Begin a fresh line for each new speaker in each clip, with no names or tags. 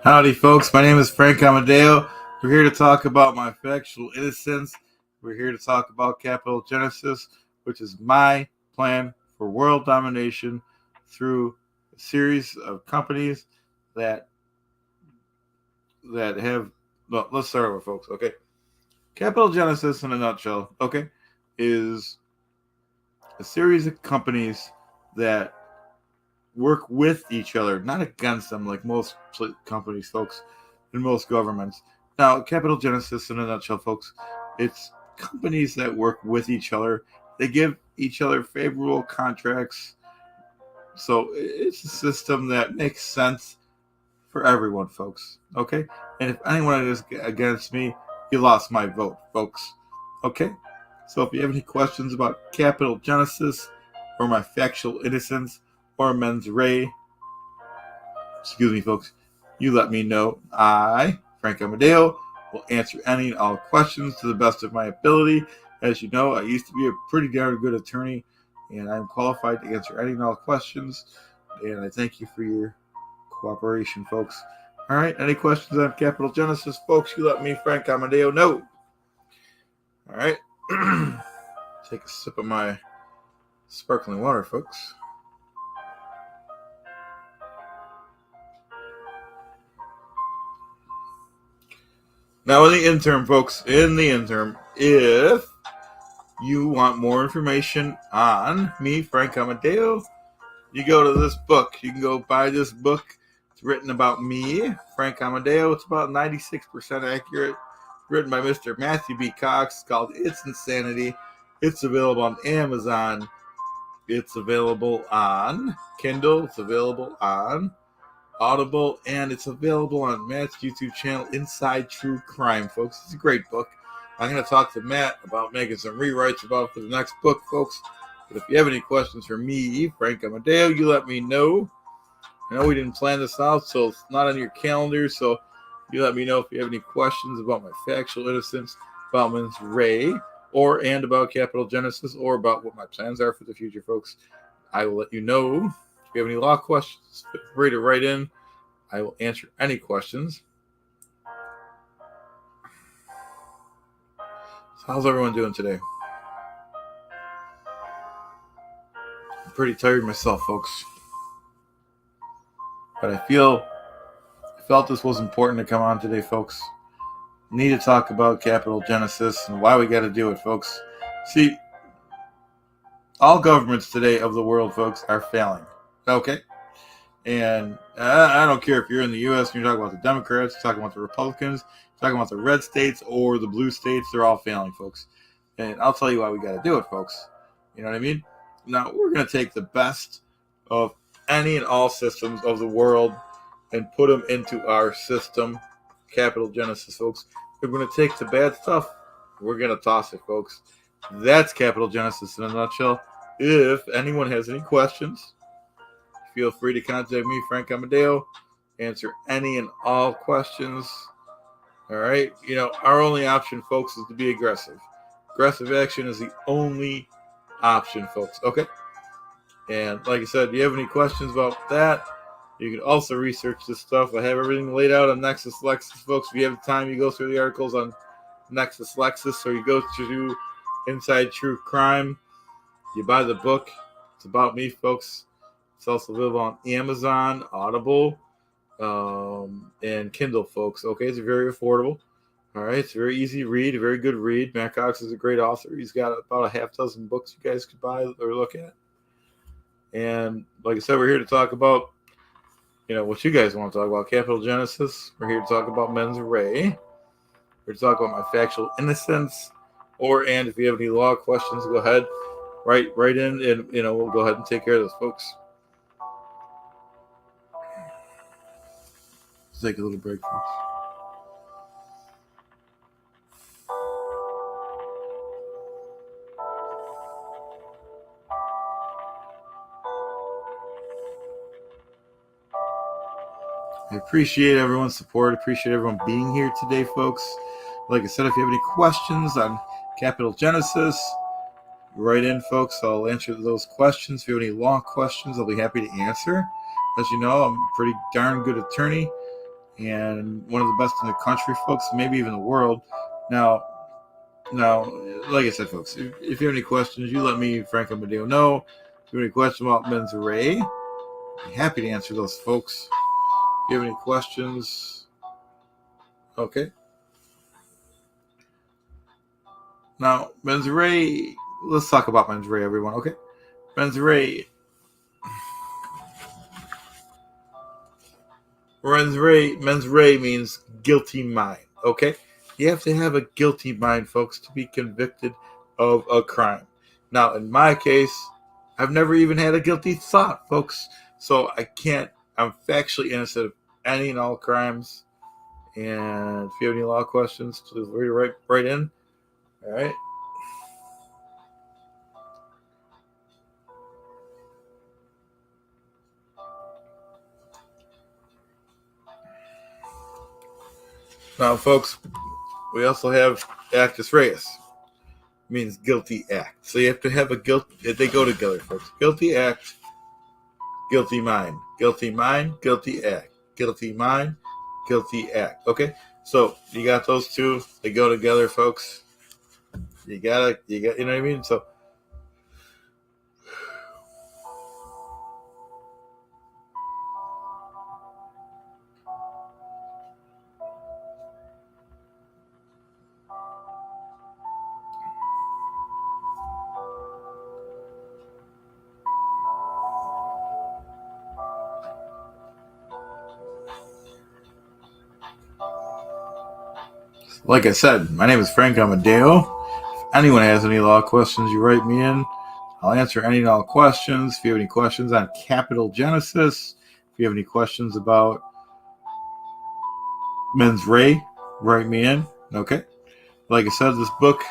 Howdy, folks. My name is Frank Amodeo. We're here to talk about my factual innocence. We're here to talk about Capital Genesis, which is my plan for world domination through a series of companies that have. Well, let's start over, folks. Okay, Capital Genesis, in a nutshell, okay, is a series of companies that work with each other, not against them, like most companies, folks, and most governments. Now, Capital Genesis, in a nutshell, folks, it's companies that work with each other. They give each other favorable contracts. So it's a system that makes sense for everyone, folks. Okay? And if anyone is against me, you lost my vote, folks. Okay? So if you have any questions about Capital Genesis or my factual innocence or mens rea, excuse me, folks, you let me know. I, Frank Amodeo, will answer any and all questions to the best of my ability. As you know, I used to be a pretty darn good attorney, and I'm qualified to answer any and all questions. And I thank you for your cooperation, folks. All right, any questions on Capital Genesis, folks? You let me, Frank Amodeo, know. All right, take a sip of my sparkling water, folks. Now, in the interim, folks, if you want more information on me, Frank Amodeo, you go to this book. You can go buy this book. It's written about me, Frank Amodeo. It's about 96% accurate. Written by Mr. Matthew B. Cox. It's called It's Insanity. It's available on Amazon. It's available on Kindle. It's available on Audible, and it's available on Matt's YouTube channel, Inside True Crime, folks. It's a great book. I'm going to talk to Matt about making some rewrites about for the next book, folks. But if you have any questions for me, Frank Amodeo, you let me know. I know we didn't plan this out, so it's not on your calendar, so you let me know if you have any questions about my factual innocence, about mens rea, and about Capital Genesis, or about what my plans are for the future, folks. I will let you know. If you have any law questions, feel free to write in. I will answer any questions. So how's everyone doing today? I'm pretty tired myself, folks. But I felt this was important to come on today, folks. Need to talk about Capital Genesis and why we got to do it, folks. See, all governments today of the world, folks, are failing. Okay? And I don't care if you're in the U.S. and you're talking about the Democrats, you're talking about the Republicans, you're talking about the red states or the blue states, they're all failing, folks. And I'll tell you why we got to do it, folks. You know what I mean? Now, we're going to take the best of any and all systems of the world and put them into our system, Capital Genesis, folks. We're going to take the bad stuff, we're going to toss it, folks. That's Capital Genesis in a nutshell. If anyone has any questions, feel free to contact me, Frank Amodeo. Answer any and all questions. All right. You know, our only option, folks, is to be aggressive. Aggressive action is the only option, folks. Okay. And like I said, if you have any questions about that, you can also research this stuff. I have everything laid out on Nexus Lexis, folks. If you have the time, you go through the articles on Nexus Lexis, or you go to Inside True Crime. You buy the book. It's about me, folks. It's also available on Amazon, Audible, and Kindle, folks. Okay, it's very affordable. All right, it's a very easy read, a very good read. Matt Cox is a great author. He's got about a half dozen books you guys could buy or look at. And like I said, we're here to talk about, what you guys want to talk about. Capital Genesis. We're here to talk about mens rea. We're to talk about my factual innocence. And if you have any law questions, go ahead, write in, and we'll go ahead and take care of those, folks. Let's take a little break, folks. I appreciate everyone's support. Appreciate everyone being here today, folks. Like I said, if you have any questions on Capital Genesis, write in, folks. I'll answer those questions. If you have any law questions, I'll be happy to answer. As you know, I'm a pretty darn good attorney, and one of the best in the country, folks, maybe even the world. Now, like I said, folks, if you have any questions, you let me, Frank Amodeo, know. If you have any questions about mens rea, I'd be happy to answer those, folks. If you have any questions, okay. Now, mens rea, let's talk about mens rea, everyone, okay? Mens rea. Mens rea means guilty mind, okay? You have to have a guilty mind, folks, to be convicted of a crime. Now, in my case, I've never even had a guilty thought, folks. So I'm factually innocent of any and all crimes. And if you have any law questions, please right in. All right. Now, folks, we also have actus reus, means guilty act. So you have to have a guilt. They go together, folks. Guilty act, guilty mind. Guilty mind, guilty act. Guilty mind, guilty act. Okay? So you got those two. They go together, folks. You know what I mean? So like I said, my name is Frank Amodeo. If anyone has any law questions, you write me in. I'll answer any and all questions. If you have any questions on Capital Genesis, if you have any questions about mens rea, write me in. Okay. Like I said, this book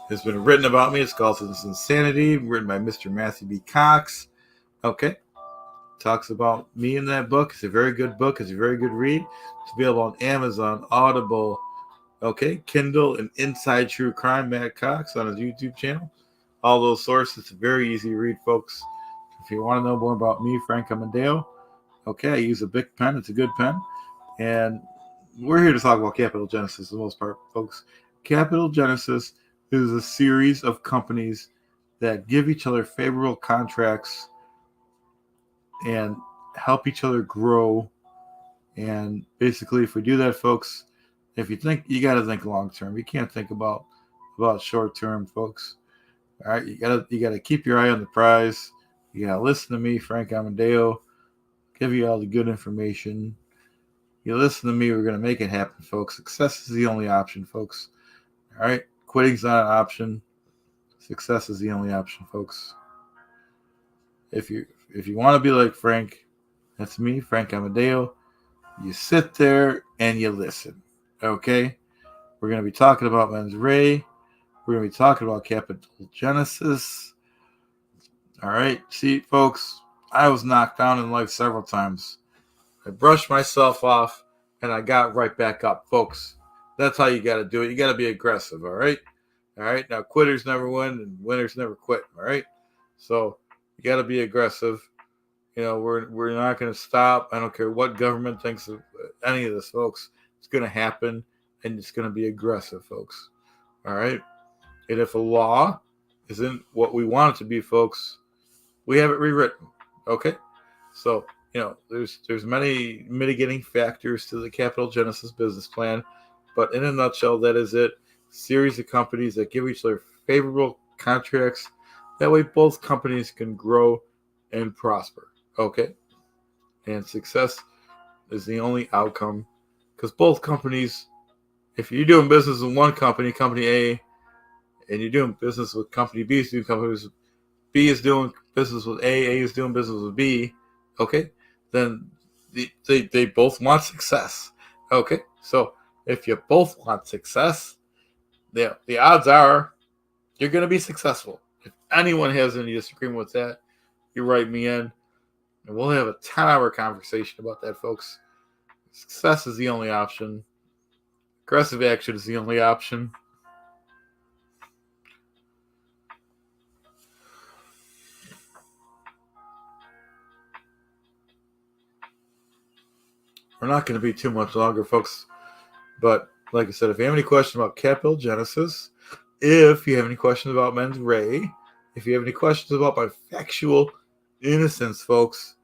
has been written about me. It's called Insanity, written by Mr. Matthew B. Cox. Okay. Talks about me in that book. It's a very good book. It's a very good read. It's available on Amazon, Audible, okay, Kindle, and Inside True Crime, Matt Cox on his YouTube channel. All those sources. It's a very easy read, folks. If you want to know more about me, Frank Amodeo, okay, I use a big pen. It's a good pen. And we're here to talk about Capital Genesis for the most part, folks. Capital Genesis is a series of companies that give each other favorable contracts and help each other grow. And basically, if we do that, folks, if you think, you got to think long term. You can't think about short term, folks. All right, you gotta keep your eye on the prize. You gotta listen to me, Frank Amodeo. Give you all the good information. You listen to me, we're gonna make it happen, folks. Success is the only option, folks. All right, quitting's not an option. Success is the only option, folks. If you want to be like Frank, that's me, Frank Amodeo. You sit there and you listen. Okay, we're gonna be talking about mens rea. We're going to be talking about Capital Genesis. All right. See, folks, I was knocked down in life several times. I brushed myself off, and I got right back up, folks. That's how you got to do it. You got to be aggressive, all right? All right. Now, quitters never win, and winners never quit, all right? So you got to be aggressive. You know, we're not going to stop. I don't care what government thinks of any of this, folks. It's going to happen, and it's going to be aggressive, folks. All right? And if a law isn't what we want it to be, folks, we have it rewritten. Okay? So, you know, there's many mitigating factors to the Capital Genesis business plan, but in a nutshell, that is it. A series of companies that give each other favorable contracts. That way both companies can grow and prosper. Okay? And success is the only outcome. Because both companies, if you're doing business with one company, Company A, and you're doing business with Company B, B is doing business with A is doing business with B, okay, then they both want success. Okay, so if you both want success, the odds are you're going to be successful. If anyone has any disagreement with that, you write me in, and we'll have a 10-hour conversation about that, folks. Success is the only option. Aggressive action is the only option. We're not going to be too much longer, folks. But like I said, if you have any questions about Capital Genesis, if you have any questions about mens rea, if you have any questions about my factual innocence, folks,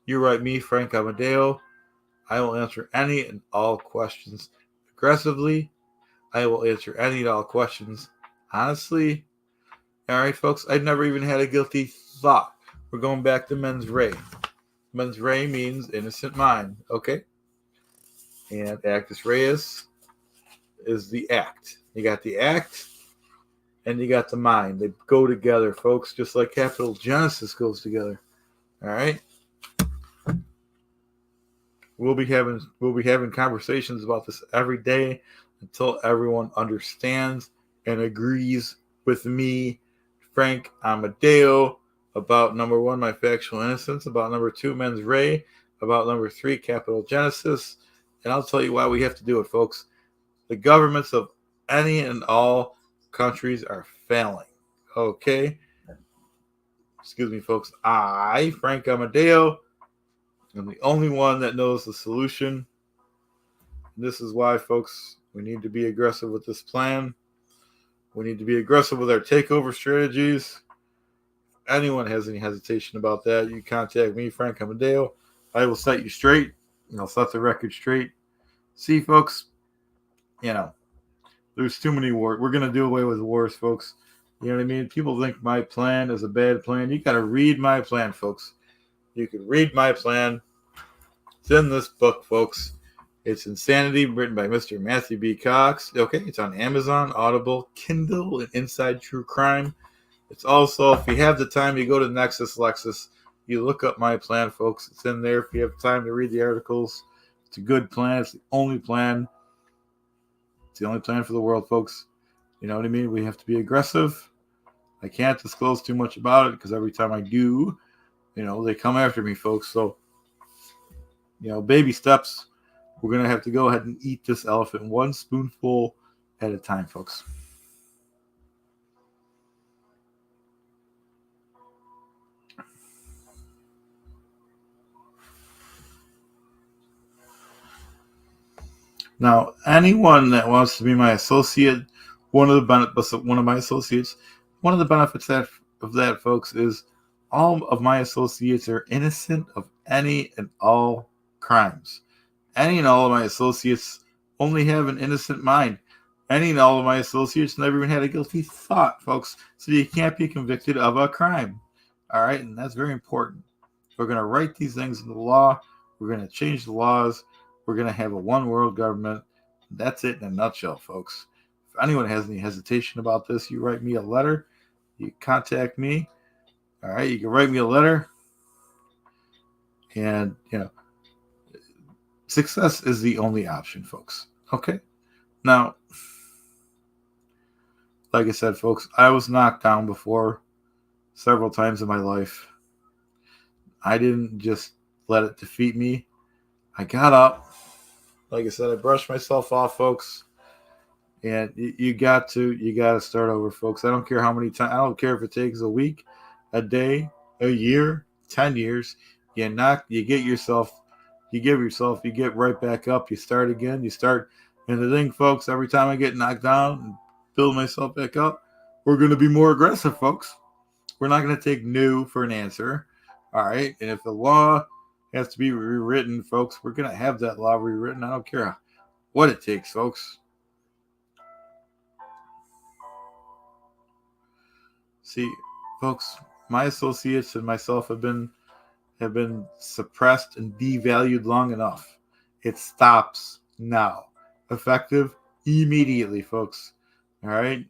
you write me, Frank Amodeo. I will answer any and all questions aggressively. I will answer any and all questions honestly. All right, folks, I've never even had a guilty thought. We're going back to mens rea. Mens rea means innocent mind, okay? And actus reus is the act. You got the act and you got the mind. They go together, folks, just like Capital Genesis goes together. All right? We'll be having conversations about this every day until everyone understands and agrees with me, Frank Amodeo, about number 1, my factual innocence, about number 2, mens rea, about number 3, Capital Genesis, and I'll tell you why we have to do it, folks. The governments of any and all countries are failing. Okay? Excuse me, folks. I, Frank Amodeo, am the only one that knows the solution. This is why, folks, we need to be aggressive with this plan. We need to be aggressive with our takeover strategies. If anyone has any hesitation about that, you contact me, Frank Amodeo. I will set you straight, and I'll set the record straight. See, folks, there's too many wars. We're going to do away with wars, folks. You know what I mean? People think my plan is a bad plan. You got to read my plan, folks. You can read my plan. It's in this book, folks. It's Insanity, written by Mr. Matthew B. Cox. Okay, it's on Amazon, Audible, Kindle, and Inside True Crime. It's also, if you have the time, you go to Nexus Lexus. You look up my plan, folks. It's in there if you have time to read the articles. It's a good plan. It's the only plan. It's the only plan for the world, folks. You know what I mean? We have to be aggressive. I can't disclose too much about it because every time I do, they come after me, folks. So, baby steps. We're going to have to go ahead and eat this elephant one spoonful at a time, folks. Now, anyone that wants to be my associate, one of my associates, one of the benefits of that, folks, is all of my associates are innocent of any and all crimes. Any and all of my associates only have an innocent mind. Any and all of my associates never even had a guilty thought, folks. So you can't be convicted of a crime. All right, and that's very important. We're going to write these things into the law. We're going to change the laws. We're going to have a one world government. That's it in a nutshell, folks. If anyone has any hesitation about this, you write me a letter. You contact me. All right, you can write me a letter. And, success is the only option, folks. Okay? Now, like I said, folks, I was knocked down before several times in my life. I didn't just let it defeat me. I got up. Like I said, I brushed myself off, folks. And you got to start over, folks. I don't care how many times. I don't care if it takes a week, a day, a year, 10 years. You get right back up. You start again. And the thing, folks, every time I get knocked down and build myself back up, we're going to be more aggressive, folks. We're not going to take no for an answer. All right. And if the law has to be rewritten, folks, we're going to have that law rewritten. I don't care what it takes, folks. See, folks, my associates and myself have been suppressed and devalued long enough. It stops now. Effective immediately, folks. All right?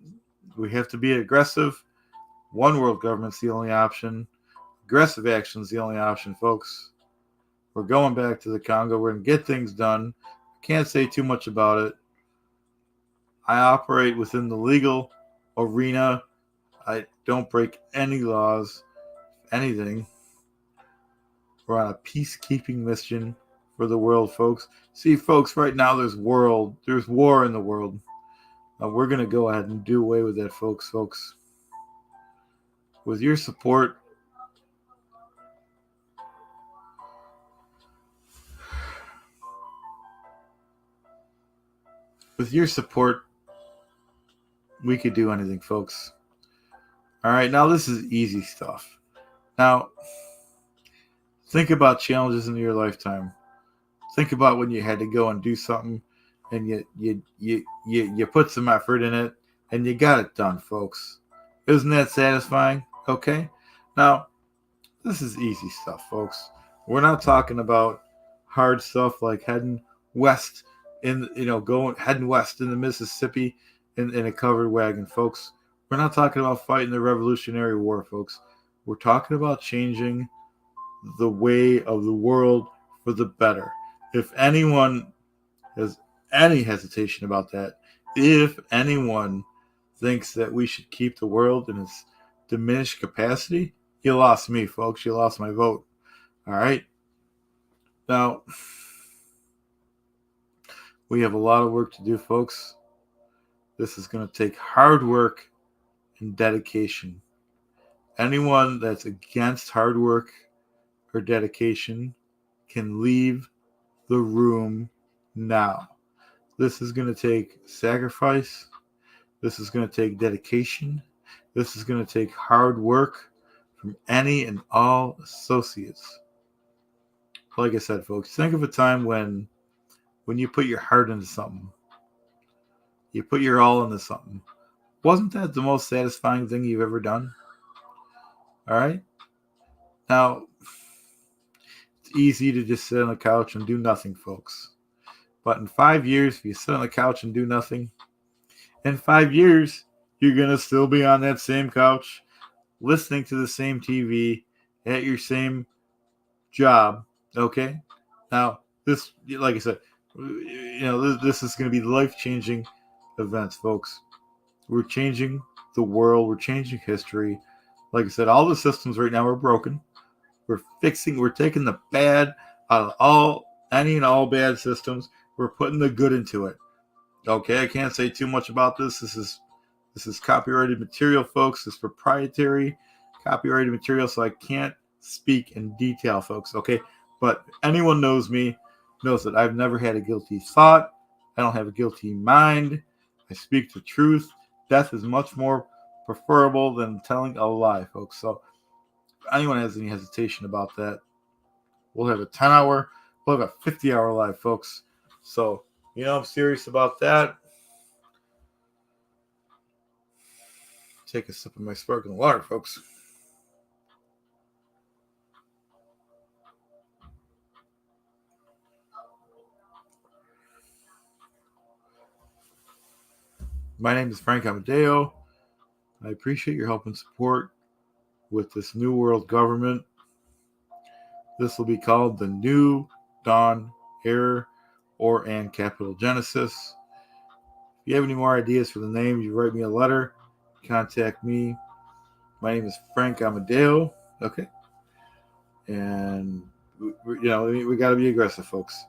We have to be aggressive. One world government's the only option. Aggressive action is the only option, folks. We're going back to the Congo. We're going to get things done. Can't say too much about it. I operate within the legal arena. I don't break any laws, anything. We're on a peacekeeping mission for the world, folks. See, folks, right now there's war in the world. We're going to go ahead and do away with that, folks. With your support, With your support, we could do anything, folks. All right, now this is easy stuff. Now, think about challenges in your lifetime. Think about when you had to go and do something, and you put some effort in it, and you got it done, folks. Isn't that satisfying? Okay. Now, this is easy stuff, folks. We're not talking about hard stuff like heading west heading west in the Mississippi in a covered wagon, folks. We're not talking about fighting the Revolutionary War, folks. We're talking about changing the way of the world for the better. If anyone has any hesitation about that, if anyone thinks that we should keep the world in its diminished capacity, you lost me, folks. You lost my vote. All right. Now, we have a lot of work to do, folks. This is going to take hard work and dedication. Anyone that's against hard work or dedication can leave the room now. This is going to take sacrifice. This is going to take dedication. This is going to take hard work from any and all associates. Like I said, folks, think of a time when you put your heart into something. You put your all into something. Wasn't that the most satisfying thing you've ever done? All right? Now, it's easy to just sit on the couch and do nothing, folks. But in 5 years, if you sit on the couch and do nothing, in 5 years, you're going to still be on that same couch, listening to the same TV, at your same job, okay? Now, this, like I said, this is going to be life-changing events, folks. We're changing the world. We're changing history. Like I said, all the systems right now are broken. We're taking the bad out of any and all bad systems. We're putting the good into it. Okay, I can't say too much about this. This is copyrighted material, folks. It's proprietary copyrighted material, so I can't speak in detail, folks. Okay, but anyone knows me knows that I've never had a guilty thought. I don't have a guilty mind. I speak the truth. Death is much more preferable than telling a lie, folks. So if anyone has any hesitation about that, we'll have a 10-hour, we'll have a 50-hour live, folks. So, I'm serious about that. Take a sip of my sparkling water, folks. My name is Frank Amodeo. I appreciate your help and support with this new world government. This will be called the New Dawn Era and Capital Genesis. If you have any more ideas for the name, you write me a letter. Contact me. My name is Frank Amodeo. Okay. And, we got to be aggressive, folks.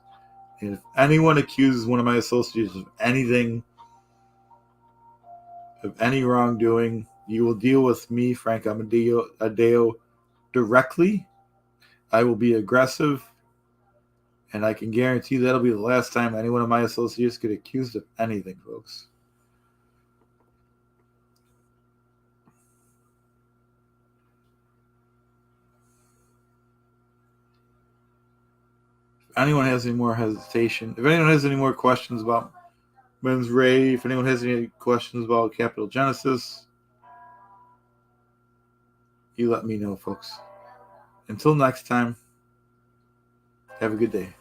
And if anyone accuses one of my associates of anything, of any wrongdoing, you will deal with me, Frank Amodeo, directly. I will be aggressive, and I can guarantee that'll be the last time any one of my associates get accused of anything, folks. If anyone has any more hesitation, if anyone has any more questions about Men's Ray, if anyone has any questions about Capital Genesis, you let me know, folks. Until next time, have a good day.